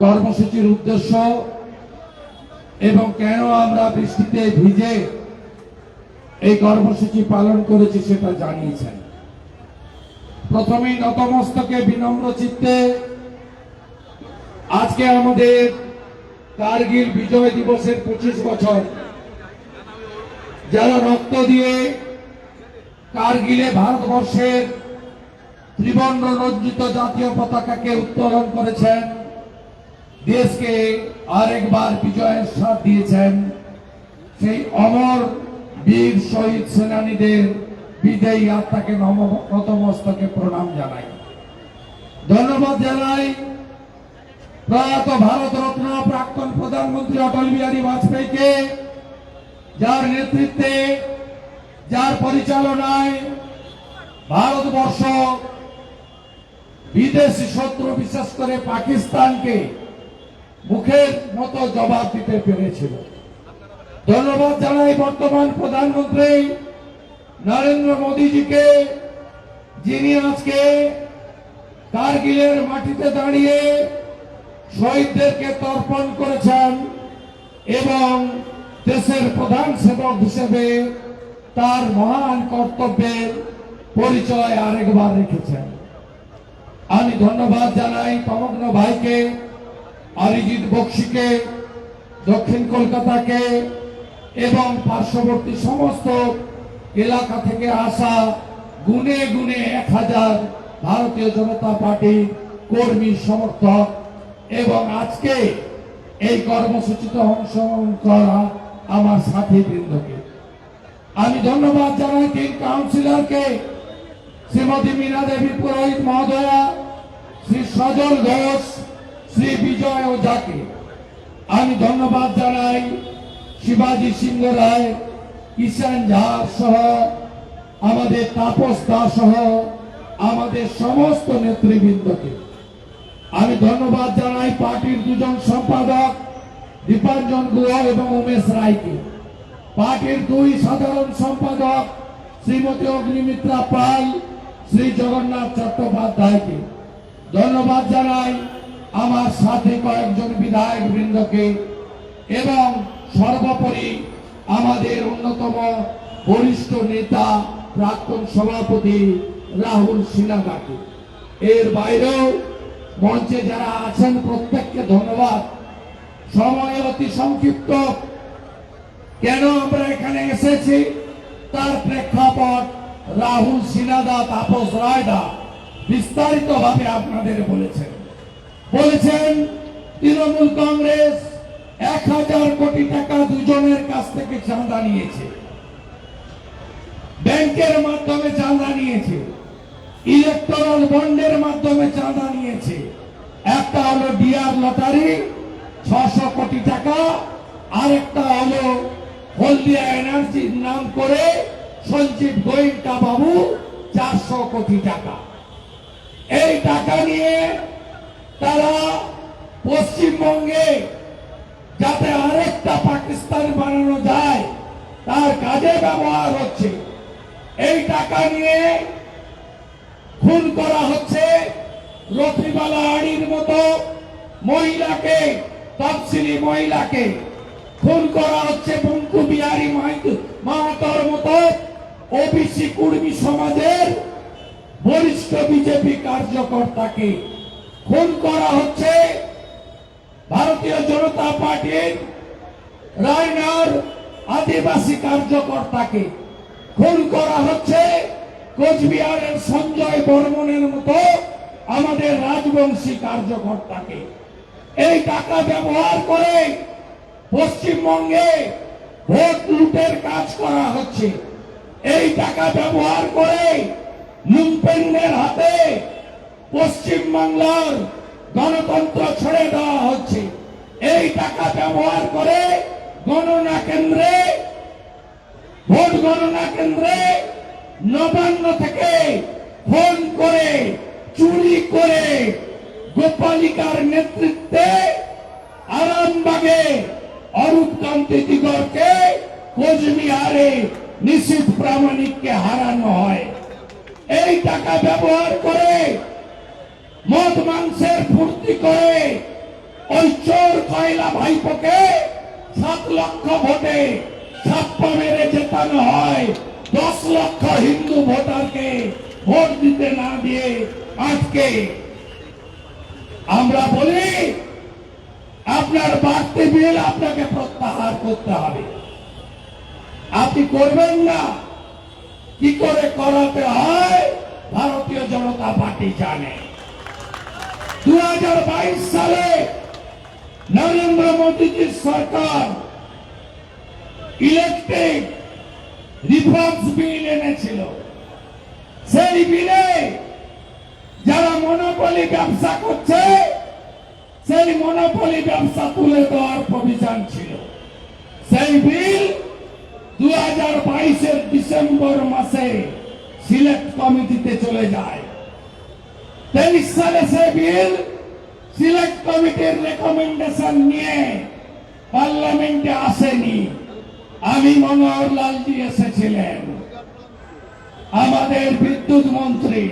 কর্মসূচির উদ্দেশ্য এবং কেন আমরা বৃষ্টিতে ভিজে এই কর্মসূচি পালন করেছি সেটা জানিয়েছেন। প্রথমেই নতমস্তকে বিনম্র চিত্তে আজকে আমাদের কারগিল বিজয় দিবসের 25 বছর, যারা রক্ত দিয়ে কারগিলে ভারতবর্ষের ত্রিবর্ণ রঞ্জিত জাতীয় পতাকাকে উত্তোলন করেছেন, দেশকে আরেকবার বিজয়ের স্বাদ দিয়েছেন, সেই অমর বীর শহীদ সেনানীদের বিদায়ী আত্মাকে নতমস্তকে প্রণাম জানাই, ধন্যবাদ জানাই প্রয়াত ভারত রত্ন প্রাক্তন প্রধানমন্ত্রী অটল বিহারী বাজপেয়ীকে, যার নেতৃত্বে, যার পরিচালনায় ভারতবর্ষ বিদেশি শত্রু বিশেষ করে পাকিস্তানকে মুখের মতো জবাব দিতে পেরেছিল। ধন্যবাদ জানাই বর্তমান প্রধানমন্ত্রী নরেন্দ্র মোদীজিকে, যিনি আজকে কারগিলের মাটিতে দাঁড়িয়ে শহীদদেরকে তর্পণ করেছেন এবং দেশের প্রধান সেবক হিসেবে তার মহান কর্তব্যের পরিচয় আরেকবার রেখেছেন। আমি ধন্যবাদ জানাই তমগ্ন ভাইকে, অরিজিৎ বক্সিকে, দক্ষিণ কলকাতাকে এবং পার্শ্ববর্তী সমস্ত এলাকা থেকে আসা গুনে গুনে 1000 ভারতীয় জনতা পার্টির কর্মী সমর্থক এবং আজকে এই কর্মসূচিতে অংশগ্রহণ করা আমার সাথী বৃন্দকে আমি ধন্যবাদ জানাই। 3 কাউন্সিলরকে, শ্রীমতী মীনা দেবী পুরোহিত মহোদয়া, শ্রী সজল ঘোষ, শ্রী বিজয় ওঝাকে আমি ধন্যবাদ জানাই। শিবাজি সিংহ রায়, কিষাণ ঝা সহ আমাদের তাপস দাস সহ আমাদের সমস্ত নেতৃবৃন্দকে আমি ধন্যবাদ জানাই। পার্টির 2 জন সম্পাদক দীপাঞ্জন গুহ এবং উমেশ রায়কে, পার্টির 2 সাধারণ সম্পাদক শ্রীমতী অগ্নিমিত্রা পাল, শ্রী জগন্নাথ চট্টোপাধ্যায়কে ধন্যবাদ জানাই। আমার সাথে কয়েকজন বিধায়ক বৃন্দকে এবং সর্বোপরি আমাদের অন্যতম বরিষ্ঠ নেতা প্রাক্তন সভাপতি রাহুল সিনহাকে। এর বাইরেও মঞ্চে যারা আছেন প্রত্যেককে ধন্যবাদ। সময় অতি সংক্ষিপ্ত, কেন আমরা এখানে এসেছি তার প্রেক্ষাপট রাহুল সিনহা, তাপস রায়দা বিস্তারিত ভাবে আপনাদের বলেছেন। তৃণমূল কংগ্রেস 1000 কোটি টাকা দুজনের কাছ থেকে চাঁদা নিয়েছে, ব্যাংকের মাধ্যমে চাঁদা নিয়েছে, ইলেকট্রাল বন্ডের মাধ্যমে চাঁদা নিয়েছে। একটা হলো ডিআর লটারি 600 কোটি টাকা, আরেকটা হলো হলদিয়া এনার্জির নাম করে সঞ্জীব গোয়েঙ্কা বাবু 400 কোটি টাকা। এই টাকা নিয়ে তারা পশ্চিমবঙ্গে যাতে আরেকটা পাকিস্তান বানানো যায় তার কাজে ব্যবহার হচ্ছে। এই টাকা নিয়ে খুন করা হচ্ছে রফিবালা আড়ির মতো মহিলাকে, তফসিলি মহিলাকে খুন করা হচ্ছে, বঙ্কু বিহারী মাহাতোর মতো ওবিসি কুর্মী সমাজের বরিষ্ঠ বিজেপি কার্যকর্তাকে খুন করা হচ্ছে, ভারতীয় জনতা পার্টির রায়নার আদিবাসী কার্যকর্তাকে খুন করা হচ্ছে, কোচবিহারের সঞ্জয় বর্মনের মতো আমাদের রাজবংশী কার্যকর্তাকে। এই টাকা ব্যবহার করে পশ্চিমবঙ্গে ভোট লুটের কাজ করা হচ্ছে। এই টাকা ব্যবহার করে লুম্পেনদের হাতে পশ্চিমবাংলার গণতন্ত্র ছেড়ে দেওয়া হচ্ছে। এই টাকা ব্যবহার করে গণনা কেন্দ্রে, ভোট গণনা কেন্দ্রে নবান্ন থেকে ফোন করে চুরি করে গোপালিকার নেতৃত্বে আরামবাগে অরূপ কান্তি দিগরকে, কোচবিহারে নিশীথ প্রামাণিককে হারানো হয়। এই টাকা ব্যবহার করে মদ মাংসের ফুর্তি করে ওই চোর কয়লা ভাইপোকে 7 লক্ষ ভোটে ছাপ্পা মেরে জেতানো হয়, 10 লক্ষ হিন্দু ভোটারকে ভোট দিতে না দিয়ে আজকে আমরা বলি আপনার বাড়তি বিল আপনাকে প্রত্যাহার করতে হবে। আপনি করবেন না, কি করে করাতে হয় ভারতীয় জনতা পার্টি জানে। 2022 সালে নরেন্দ্র মোদীজির সরকার ইলেকট্রিক রিফর্মস বিল এনেছিল। সেই বিলে যারা মনোপলি ব্যবসা করছে সেই মনোপলি ব্যবসা তুলে দেওয়ার প্রভিশন ছিল। সেই বিল 2022 ডিসেম্বর মাসে সিলেক্ট কমিটিতে চলে যায়। 23 সালে সে বিল সিলেক্ট কমিটির রেকমেন্ডেশন নিয়ে পার্লামেন্টে আসেনি। আমি মনোহর লালজি এসেছিলেন, আমাদের বিদ্যুৎ মন্ত্রী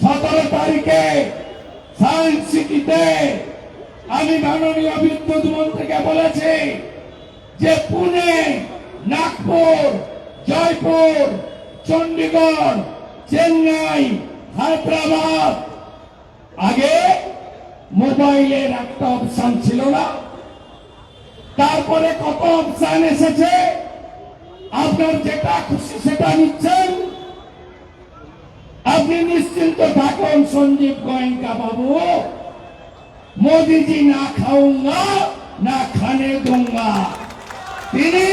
17 তারিখে সায়েন্স সিটিতে আমি মাননীয় বিদ্যুৎ মন্ত্রীকে বলেছি যে পুনে, নাগপুর, জয়পুর, চণ্ডীগড়, চেন্নাই, হায়দ্রাবাদ, আগে মোবাইলের একটা অপশন ছিল না, তারপরে কত অপশন এসেছে। আপনার যেটা খুশি সেটা নিচ্ছেন। আপনি নিশ্চিন্ত থাকুন সঞ্জীব গোয়েঙ্কা বাবু, मोदी जी ना खाऊंगा ना खाने दूंगा। তিনি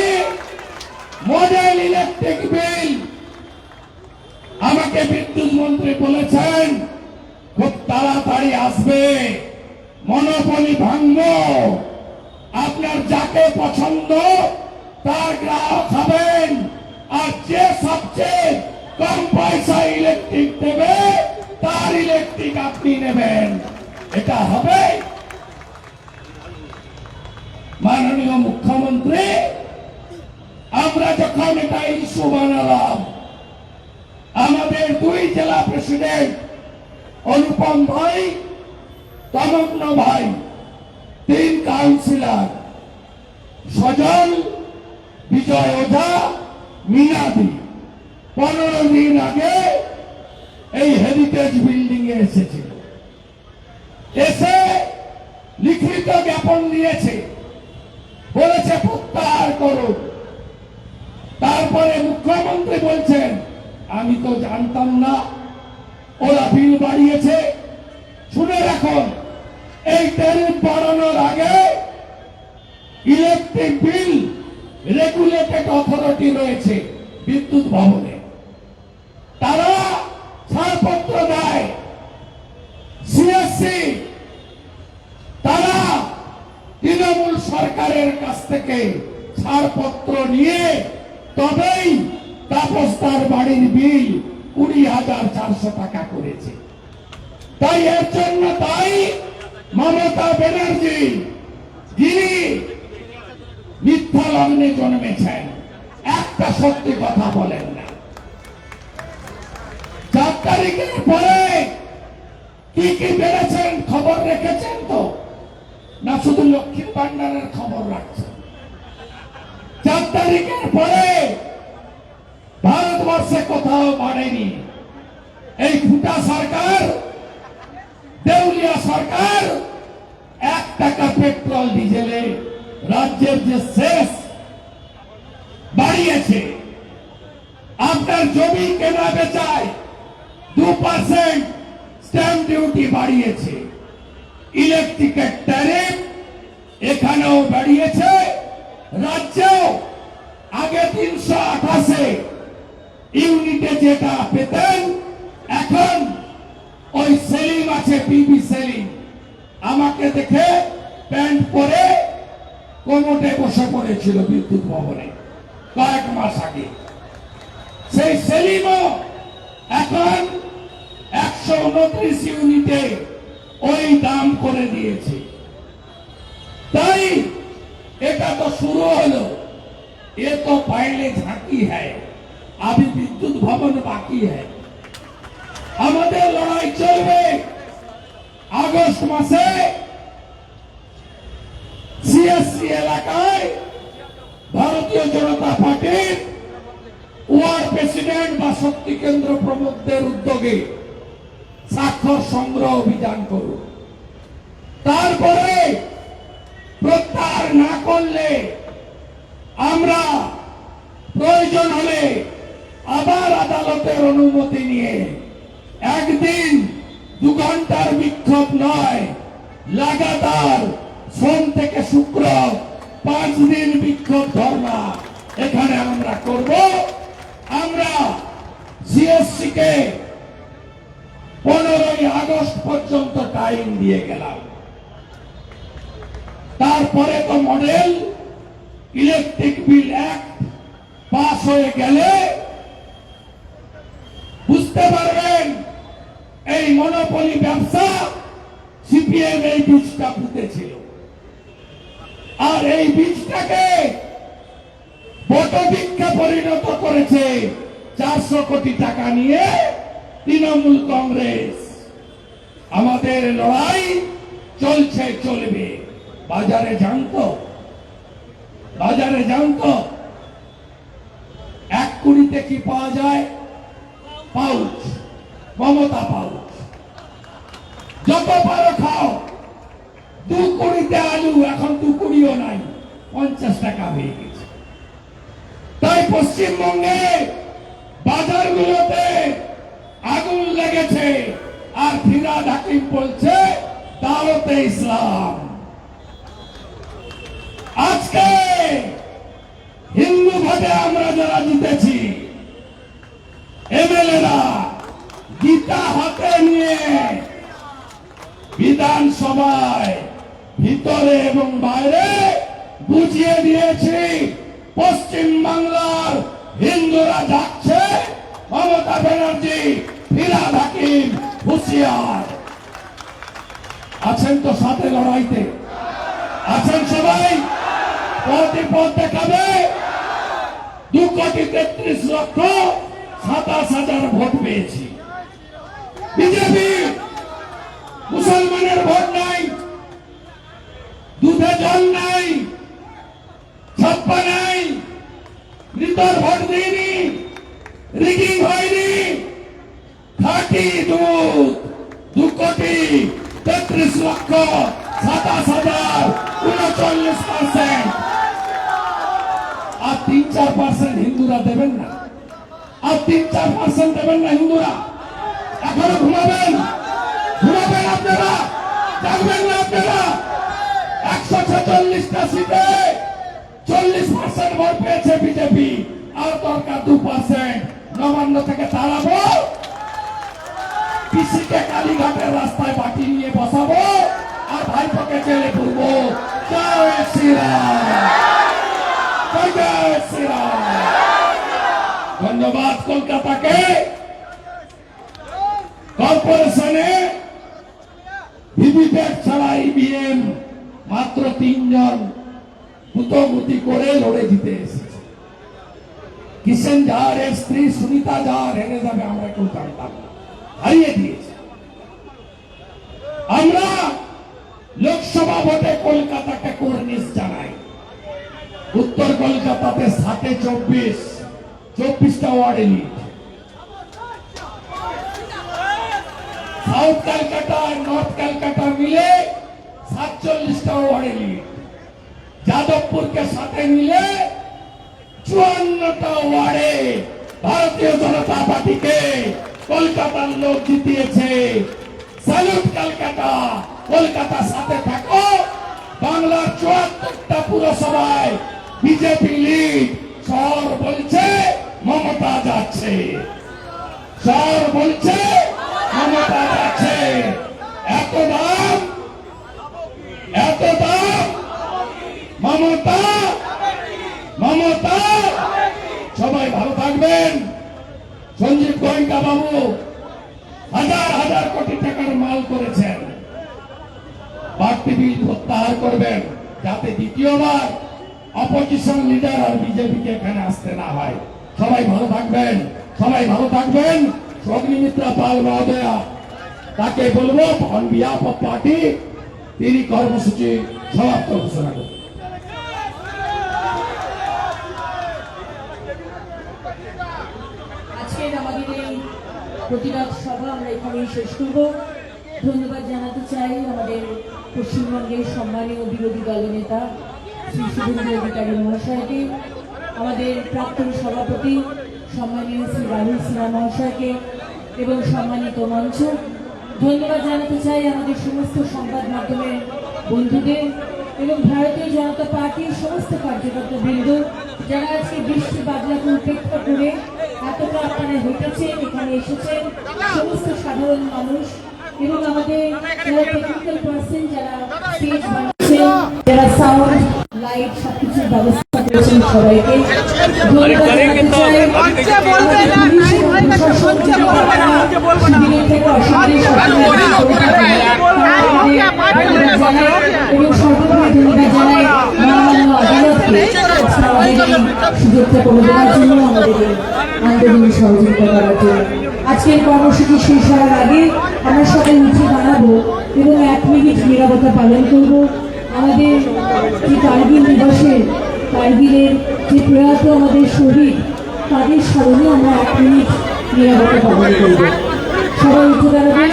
মডেল ইলেকট্রিক বিল আমাকে বিদ্যুৎ মন্ত্রী বলেছেন খুব তাড়াতাড়ি আসবে, মনোপলি ভাঙবো, আপনার যাকে পছন্দ তার গ্রাহক হবেন, আর যে সবচেয়ে কম পয়সা ইলেকট্রিক দেবে তার ইলেকট্রিক আপনি নেবেন। এটা হবে। মাননীয় মুখ্যমন্ত্রী, আমরা যখন এটা ইস্যু বানালাম, আমাদের 2 জেলা প্রেসিডেন্ট অনুপম ভাই, তমগ্ন ভাই, 3 কাউন্সিলর সজল, বিজয় ওঝা, মিনাদি 15 দিন আগে এই হেরিটেজ বিল্ডিং এ এসেছিল। এসে লিখিত জ্ঞাপন দিয়েছে, বলেছে প্রত্যাহার করুন। তারপরে মুখ্যমন্ত্রী বলছেন আমি তো জানতাম না ওরা বিল বাড়িয়েছে। শুনে রাখুন, এই ট্যারিফ বাড়ানোর আগে ইলেকট্রিক বিল রেগুলেটেড অথরিটি রয়েছে বিদ্যুৎ ভবনে, তারা ছাড়পত্র দেয়। সিএসসি তারা তৃণমূল সরকারের কাছ থেকে ছাড়পত্র নিয়ে তবেই তাপস্তার বাড়ির বিল 20,400 টাকা করেছে। তাই এর জন্য মমতা ব্যানার্জি, যিনি মিথ্যা লগ্নে জন্মেছেন, একটা সত্যি কথা বলেন না। 4 তারিখের পরে কি কি বেড়েছেন খবর রেখেছেন তো, না শুধু লক্ষ্মীর ভান্ডারের খবর রাখছেন? 4 তারিখের পরে ভারতবর্ষে কোথাও বাড়েনি। এই ফুটা সরকার, দেউলিয়া সরকার 1 টাকা পেট্রোল ডিজেলে রাজ্যের যে শেষ বাড়িয়েছে। আপনার জমি কেনা বেচায় 2% স্ট্যাম্প ডিউটি বাড়িয়েছে। ইলেকট্রিকের ট্যারিফ এখানেও বাড়িয়েছে, রাজ্যেও আগে 328 ইউনিটে যেটা পেতেন, এখন ওই সেলিম আছে, পিবি সেলিম, আমাকে দেখে প্যান্ট পরে কোমরে বসে পড়েছিল বিদ্যুৎ ভবনে কয়েক মাস আগে। সেই সেলিমও এখন 129 ইউনিটে ওই দাম করে দিয়েছে। তাই এটা তো শুরু হলো, ये तो पहले झांकी है, अभी विद्युत भवन बाकी है। আমাদের লড়াই চলবে। আগস্ট মাসে সিএসসি এলাকায় ভারতীয় জনতা পার্টির ওয়ার্ড প্রেসিডেন্ট বা শক্তি কেন্দ্র প্রমুখদের উদ্যোগে স্বাক্ষর সংগ্রহ অভিযান করুন। তারপরে প্রত্যাহার না করলে আমরা প্রয়োজন হলে আবার আদালতের অনুমতি নিয়ে একদিন 2 ঘন্টার বিক্ষোভ নয়, লাগাতার সোম থেকে শুক্র 5 দিন বিক্ষোভ ধর্ণা এখানে আমরা করব। আমরা সিএসসি কে 15ই আগস্ট পর্যন্ত টাইম দিয়ে গেলাম। তারপরে তো model electric bill act pass হয়ে গেলে বুঝতে পারবেন এই মনোপলি ব্যবসা সিপিএম এই বীজটা পুঁতেছিল, আর এই বীজটাকে বটবৃক্ষে পরিণত করেছে 400 কোটি টাকা নিয়ে তৃণমূল কংগ্রেস। আমাদের লড়াই চলছে, চলবে। বাজারে জানতো, বাজারে জানতো 1 কুড়িতে কি পাওয়া যায়? Pouch, Mamata pouch. যত পারো খাও। 2 কুড়িতে আলু, এখন 2 কুড়িও নাই, 50 টাকা হয়ে গেছে। তাই পশ্চিমবঙ্গে বাজারগুলোতে আগুন লেগেছে, আর ফিরহাদ হাকিম বলছে দাওয়াতে ইসলাম। আজকে হিন্দু ভোটে আমরা যারা জিতেছি, এমএলএরা গীতা হাতে নিয়ে বিধানসভায় ভিতরে এবং বাইরে বুঝিয়ে দিয়েছি পশ্চিম বাংলার হিন্দুরা যাচ্ছে, মমতা ব্যানার্জি, ফিরহাদ হাকিম হুঁশিয়ার। আছেন তো সাথে লড়াইতে? আছেন সবাই? পথ দেখাবে। 2,33,27,000 ভোট পেয়েছি। বিজেপি মুসলমানের ভোট নাই, দুধে জল নাই, ছাপ্পা নাই, মৃতর ভোট দিইনি, রিগিং হয়নি, খাঁটি দুধ 2,33,27,000, 39%। আর 3-4% হিন্দুরা দেবেন না, আর 3-4% দেবেন না হিন্দুরা। এখনো ঘুমাবেন? ঘুমাবেন আপনারা? জাগবেন না আপনারা? 146টা সিটে 40% ভোট পেয়েছে বিজেপি, আর দরকার 2%। নবান্ন থেকে তাড়াবো, পিসিকে কালীঘাটের রাস্তায় বাটি নিয়ে বসাবো, আর ভাইপোকে জেলে পুরবো। জয় শ্রীরাম, জয় শ্রীরাম। ধন্যবাদ কলকাতাকে। কর্পোরেশনে ভিভিপ্যাট ছাড়া ইভিএম মাত্র 3 জন গুতোগুতি করে লড়ে জিতে এসেছে। কিষেন জাহারের স্ত্রী সুনিতা জাহার হেরে যাবে আমরা কেউ জানতাম না, হারিয়ে দিয়েছে। আমরা লোকসভা ভোটে কলকাতাকে কর্নিশ জানাই। উত্তর কলকাতাতে 24টা ওয়ার্ডে লিড, সাউথ ক্যালকাটা আর নর্থ ক্যালকাটা মিলে 47টা ওয়ার্ডে লিড, যাদবপুরকে সাথে মিলে 54টা ওয়ার্ডে ভারতীয় জনতা পার্টিকে কলকাতার লোক জিতিয়েছে। স্যালুট কলকাতা। কলকাতার সাথে থাকো। বাংলার 74টা পুরসভায় বিজেপি লিড। শহর বলছে মমতা যাচ্ছে, শহর বলছে মমতা যাচ্ছে। এত দাম, এত দাম, মমতা, মমতা। সবাই ভালো থাকবেন। সঞ্জীব গোয়েঙ্কা বাবু হাজার হাজার কোটি টাকার মাল করেছেন। বাড়তি বিল প্রত্যাহার করবেন, যাতে দ্বিতীয়বার অপোজিশন লিডার আর বিজেপিকে এখানে আসতে না হয়। সবাই ভালো থাকবেন, সবাই ভালো থাকবেন। অগ্নিমিত্রা পাল মহোদয়া, তাকে বলবো অন বিহাফ অফ পার্টি তিনি কর্মসূচি সমাপ্ত ঘোষণা করবেন। প্রতিবাদ সভা আমরা এখানেই শেষ করব। ধন্যবাদ জানাতে চাই আমাদের পশ্চিমবঙ্গের সম্মানীয় বিরোধী দলনেতা শ্রী শুভেন্দু অধিকারী মহাশয়কে, আমাদের প্রাক্তন সভাপতি সম্মানীয় শ্রী রাহুল সিনহা মহাশয়কে এবং সম্মানিত মঞ্চ। ধন্যবাদ জানাতে চাই আমাদের সমস্ত সংবাদ মাধ্যমের বন্ধুদের এবং ভারতীয় জনতা পার্টির সমস্ত কার্যকর্তা বৃন্দ, যারা আজকে বৃষ্টি বাদলাকে উপেক্ষা করে এতটা আপনারা হেঁটেছেন, এখানে এসেছেন, সমস্ত সাধারণ মানুষ এবং আমাদের যারা টেকনিক্যাল পার্সন, যারা স্টেজ বানাচ্ছেন, যারা সাউন্ড লাইট সবকিছুর ব্যবস্থা করেছেন, সবাইকে ধন্যবাদ জানাতে চাই। আমাদের পুলিশ এবং প্রশাসন থেকে আপনারা শিবিরের থেকে অসাধারণ এবং সর্বোপরি ধন্যবাদ জানাই মহামান্য আদালতকে সুযোগটা করে দেওয়ার জন্য, আমাদের আন্দোলনে সহযোগিতা করার জন্য। আজকের কর্মসূচি শেষ হওয়ার আগে আমরা সবাই উঠে দাঁড়াবো এবং 1 মিনিট নীরবতা পালন করব। আমাদের যে কার্গিল দিবসে কার্গিলের যে প্রয়াত আমাদের শহীদ, তাদের স্মরণে আমরা 1 মিনিট নীরবতা পালন করব। সবাই উঠে দাঁড়াবেন।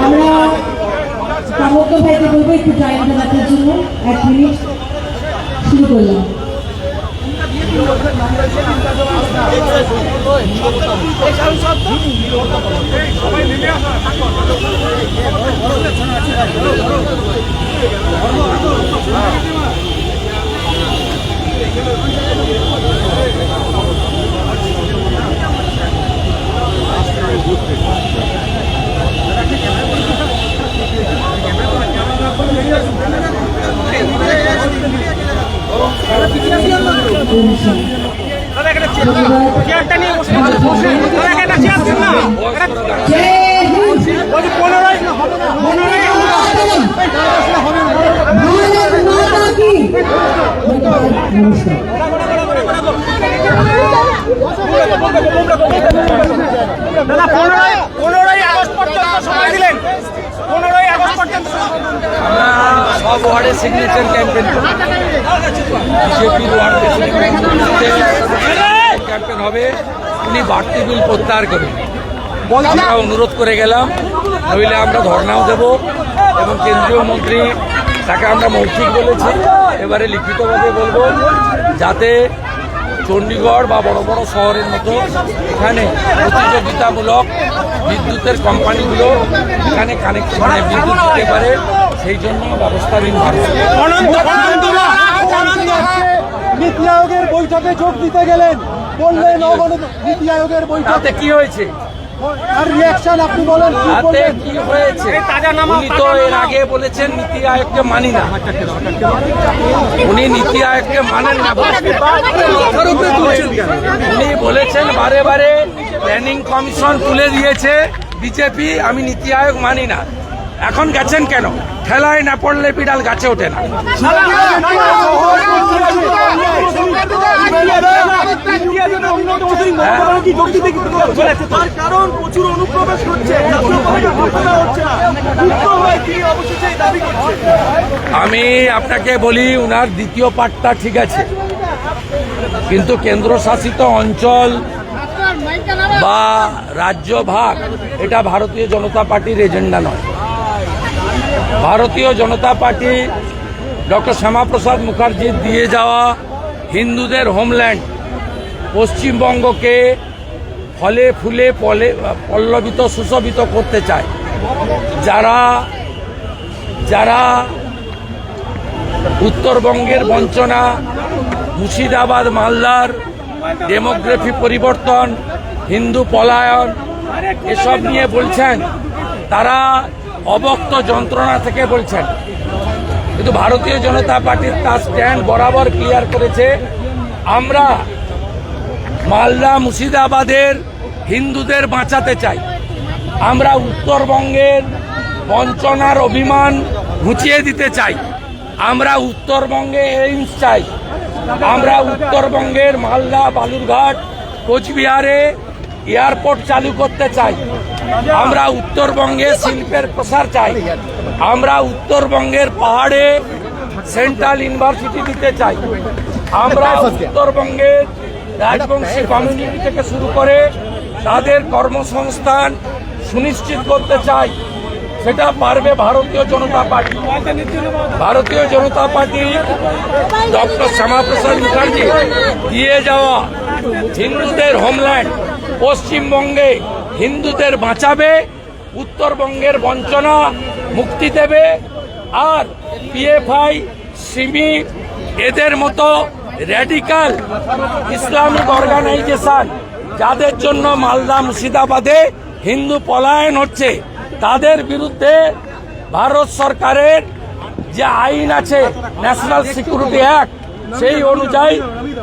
আমরা কামক্য ভাইকে বলবো একটু টাইম দেওয়ার জন্য। 1 মিনিট শুরু করলাম। সব ওয়ার্ডে সিগনেচার ক্যাম্পেন বিজেপির ওয়ার্ড ক্যাম্পেন হবে। উনি বাড়তি বিল প্রত্যাহার করবেন, আমরা অনুরোধ করে গেলাম, নইলে আমরা ধর্নাও দেব এবং কেন্দ্রীয় মন্ত্রী তাকে আমরা মৌখিক বলেছি, এবারে লিখিতভাবে বলবো যাতে চণ্ডীগড় বা বড় বড় শহরের মতো এখানে প্রতিযোগিতামূলক বিদ্যুতের কোম্পানিগুলো এখানে কানেকশন বিদ্যুৎ দিতে পারে, সেই জন্য ব্যবস্থা নিন। নীতি আয়োগের বৈঠকে যোগ দিতে গেলেন, বললেন নীতি আয়োগের বৈঠকে কি হয়েছে আর রিঅ্যাকশন আপনি বলেন কি হয়েছে? উনি তো এর আগে বলেছেন নীতি আয়োগকে মানি না, উনি নীতি আয়োগকে মানেন না, উনি বলেছেন বারে বারে প্ল্যানিং কমিশন তুলে দিয়েছে বিজেপি, আমি নীতি আয়োগ মানি না। এখন গেছেন কেন? ঠেলায় না পড়লে বিড়াল গাছে ওঠে না। আমি আপনাকে বলি, উনার দ্বিতীয় পার্টটা ঠিক আছে, কিন্তু কেন্দ্রশাসিত অঞ্চল বা রাজ্য ভাগ এটা ভারতীয় জনতা পার্টির এজেন্ডা নয়। ভারতীয় জনতা পার্টি ডক্টর শ্যামাপ্রসাদ মুখার্জির দিয়ে যাওয়া হিন্দুদের হোমল্যান্ড পশ্চিমবঙ্গকে ফলে ফুলে পল্লবিত সুশোভিত করতে চায়। যারা উত্তরবঙ্গের বঞ্চনা, মুর্শিদাবাদ মালদার ডেমোগ্রাফি পরিবর্তন, হিন্দু পলায়ন এসব নিয়ে বলছেন, তারা অবক্ত যন্ত্রণা থেকে বলছেন, কিন্তু ভারতীয় জনতা পার্টির তার স্ট্যান্ড বরাবর ক্লিয়ার করেছে। আমরা মালদা মুর্শিদাবাদের হিন্দুদের বাঁচাতে চাই, আমরা উত্তরবঙ্গের বঞ্চনার অভিমান ঘুচিয়ে দিতে চাই, আমরা উত্তরবঙ্গে এইমস চাই, আমরা উত্তরবঙ্গের মালদা বালুরঘাট কোচবিহারে এয়ারপোর্ট চালু করতে চাই, আমরা উত্তরবঙ্গে শিল্পের প্রসার চাই, আমরা উত্তরবঙ্গের পাহাড়ে সেন্ট্রাল ইউনিভার্সিটি দিতে চাই। আমরা উত্তরবঙ্গের রাজবংশী কমিউনিটি থেকে শুরু করে তাদের কর্মসংস্থান সুনিশ্চিত করতে চাই। সেটা পারবে ভারতীয় জনতা পার্টি। ভারতীয় জনতা পার্টি ডক্টর শ্যামাপ্রসাদ মুখার্জি দিয়ে যাওয়া হিন্দুদের হোমল্যান্ড পশ্চিমবঙ্গে হিন্দুদের বাঁচাবে, উত্তরবঙ্গের বঞ্চনা মুক্তি দেবে। আর পিএফআই, সিমি এদের মতো র্যাডিক্যাল ইসলামিক অর্গানাইজেশন যাদের জন্য মালদা মুর্শিদাবাদে হিন্দু পলায়ন হচ্ছে, তাদের বিরুদ্ধে ভারত সরকারের যে আইন আছে ন্যাশনাল সিকিউরিটি অ্যাক্ট, সেই অনুযায়ী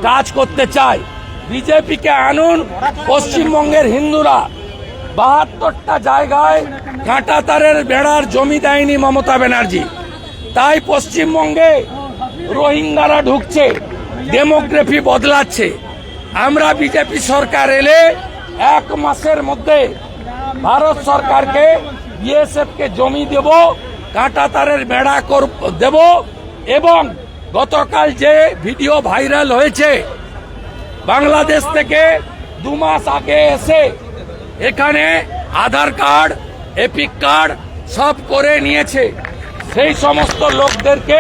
কাজ করতে চায়। বিজেপিকে আনুন। পশ্চিমবঙ্গের হিন্দুরা ৭২টা জায়গায় কাঁটাতারের বেড়ার জমি দেয়নি মমতা ব্যানার্জি, তাই পশ্চিমবঙ্গে রোহিঙ্গারা ঢুকছে, ডেমোগ্রাফি বদলাচ্ছে। আমরা বিজেপি সরকার এলে ১ মাসের মধ্যে ভারত সরকারকে বিএসএফকে জমি দেব, কাঁটাতারের বেড়া দেব। এবং গতকাল যে ভিডিও ভাইরাল হয়েছে, বাংলাদেশ থেকে 2 মাস আগে এসে এখানে আধার কার্ড, এপিক কার্ড সব করে নিয়েছে, সেই সমস্ত লোকদেরকে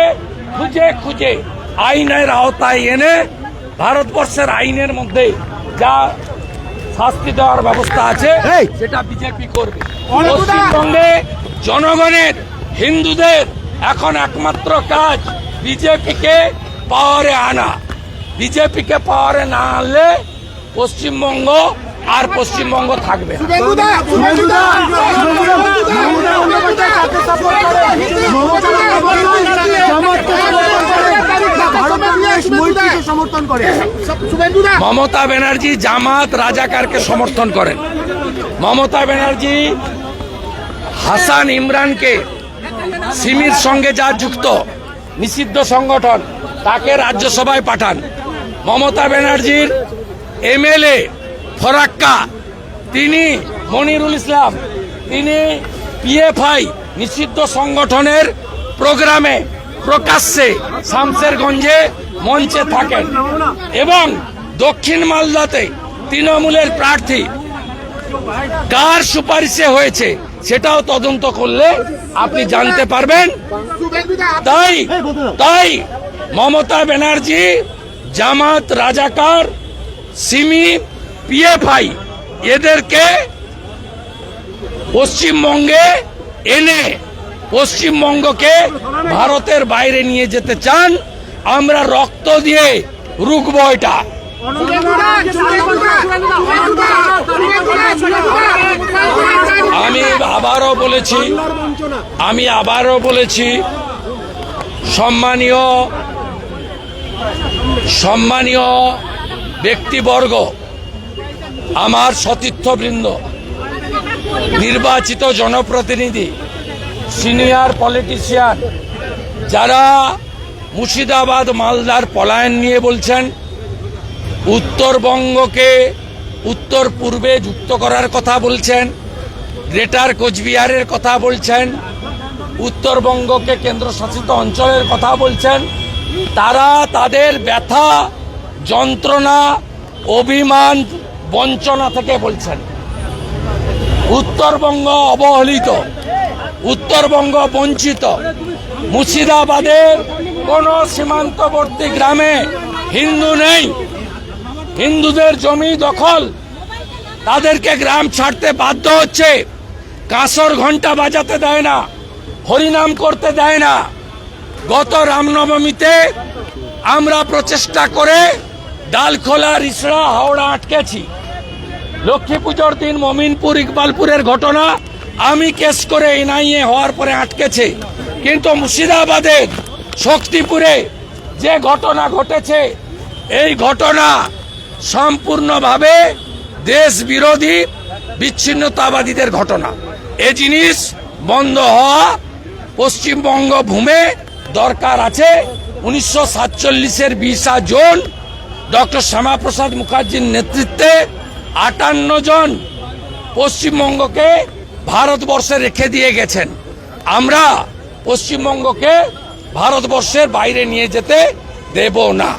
খুঁজে খুঁজে আইনের আওতায় এনে ভারতবর্ষের আইনের মধ্যে যা শাস্তি দেওয়ার ব্যবস্থা আছে সেটা বিজেপি করবে। পশ্চিমবঙ্গে জনগণের, হিন্দুদের এখন একমাত্র কাজ বিজেপিকে পাওয়ারে আনা। বিজেপিকে পাওয়ারে না আনলে পশ্চিমবঙ্গ আর পশ্চিমবঙ্গ থাকবে না। মমতা ব্যানার্জি জামাত রাজাকারকে সমর্থন করেন। মমতা ব্যানার্জি হাসান ইমরানকে, সিমির সঙ্গে যা যুক্ত নিষিদ্ধ সংগঠন, তাকে রাজ্যসভায় পাঠান। মমতা ব্যানার্জির এমএলএ ফরাক্কা, তিনি মনিরুল ইসলাম, তিনি পিএফআই নিষিদ্ধ সংগঠনের প্রোগ্রামে প্রকাশ্যে শামসেরগঞ্জে মঞ্চে থাকেন। এবং দক্ষিণ মালদাতে তৃণমূলের প্রার্থী কার সুপারিশে হয়েছে সেটাও তদন্ত করলে আপনি জানতে পারবেন। তাই মমতা ব্যানার্জি জামাত, রাজাকার, সিমি, পিএফআই এদেরকে পশ্চিমবঙ্গে এনে পশ্চিমবঙ্গকে ভারতের বাইরে নিয়ে যেতে চান। আমরা রক্ত দিয়ে রুখবো এটা। আমি আবারও বলেছি সম্মানীয় ব্যক্তিবর্গ, আমার সতীর্থবৃন্দ, নির্বাচিত জনপ্রতিনিধি, সিনিয়র পলিটিশিয়ান, যারা মুর্শিদাবাদ মালদার পলায়ন নিয়ে বলছেন, উত্তরবঙ্গকে উত্তর পূর্বে যুক্ত করার কথা বলছেন, গ্রেটার কোচবিহারের কথা বলছেন, উত্তরবঙ্গকে কেন্দ্রশাসিত অঞ্চলের কথা বলছেন, তারা তাদের ব্যথা, যন্ত্রণা, অভিমান, বঞ্চনা থেকে বলছেন। উত্তরবঙ্গ অবহেলিত, উত্তরবঙ্গ বঞ্চিত। মুর্শিদাবাদের কোনো সীমান্তবর্তী গ্রামে হিন্দু নেই। হিন্দুদের জমি দখল, তাদেরকে গ্রাম ছাড়তে বাধ্য হচ্ছে। কাঁসর ঘন্টা বাজাতে দেয় না, হরিনাম করতে দেয় না। গত রামনবমীতে আমরা প্রচেষ্টা করে ডালখোলা, রিসড়া, হাওড়া আটকেছি। লক্ষ্মী পুজোর দিন মমিনপুর, ইকবালপুরের ঘটনা আমি কেস করে এনআইএ হওয়ার পরে আটকেছে। কিন্তু মুর্শিদাবাদের শক্তিপুরে যে ঘটনা ঘটেছে, এই ঘটনা সম্পূর্ণভাবে দেশ বিরোধী বিচ্ছিন্নতাবাদীদের ঘটনা। এ জিনিস বন্ধ হওয়া পশ্চিমবঙ্গ ভূমে দরকার আছে। 1947-এর 20 জুন ডক্টর শ্যামাপ্রসাদ মুখার্জির নেতৃত্বে 58 জন পশ্চিমবঙ্গকে ভারতবর্ষে রেখে দিয়ে গেছেন। আমরা পশ্চিমবঙ্গকে ভারতবর্ষের বাইরে নিয়ে যেতে দেব না।